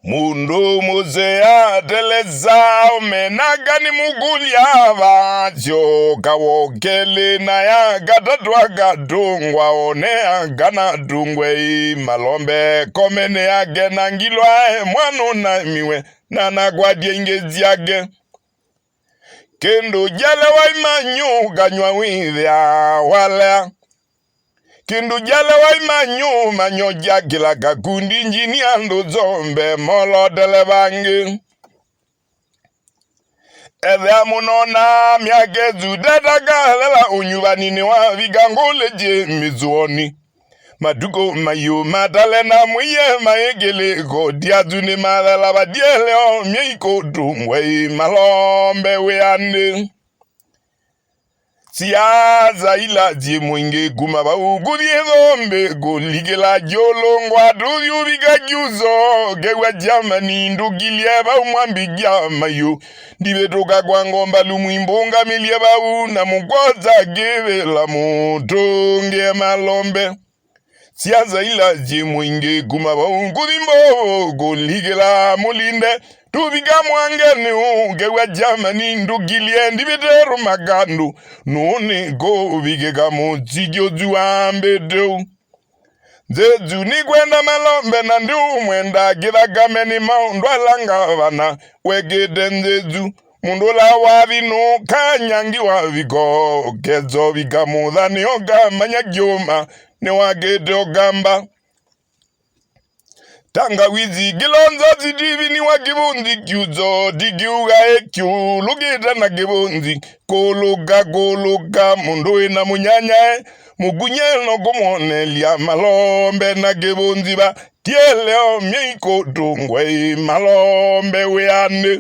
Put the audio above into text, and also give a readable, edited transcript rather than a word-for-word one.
Mundu muzea teleza omenaga ni mugulia vacho kawokele na ya gatatwa gatungwa onea gana dungwe malombe komene yage nangilwa mwanu na miwe nana gwadye ingezi yage Kindu Kyaalewa Manyuu Kanywa withia wala Kindu Kyaalewa Manyuu Ndwitikila kakundi njini andu zombe molo delevangi Ethea munona miakezu dedagalela unyuvanini wa vigangule je mizuoni Maduko mayu matale na muye maegele ko diazuni malela badiele o myeiko tumwe malombe weane Siaza ila je mwinge kumaba ugudie zombe goligela jolongwa duyu bigajuzo gewa jamani ndugilie ba umwambigya mayu ndibetoka kwa ngomba lumwimbonga milie ba na mugoza gevela mutonge malombe Siaza ila je mwinge kumaba ugudimbo goligela mulinde Tubiga mwangeni ugewa jamani ndugilie ndibetero magandu Nune go vigega muzigyo zuambedo Zezu ni kwenda malombe na ndu mwenda giragameni maundu alanga vana Wegede nzezu mundula wavinu kanyangi wavigo Kezo vigamuda ni ogama nyagyoma ni wagede ogamba Tangawizi gilonzo zidivi ni wakibunzi kyuzo digiuga ekyu lugita na kibunzi kuluka mundu ina munyanya mugunyeno gumone lia malombe na kibunzi ba tieleo myeiko tungwe malombe weane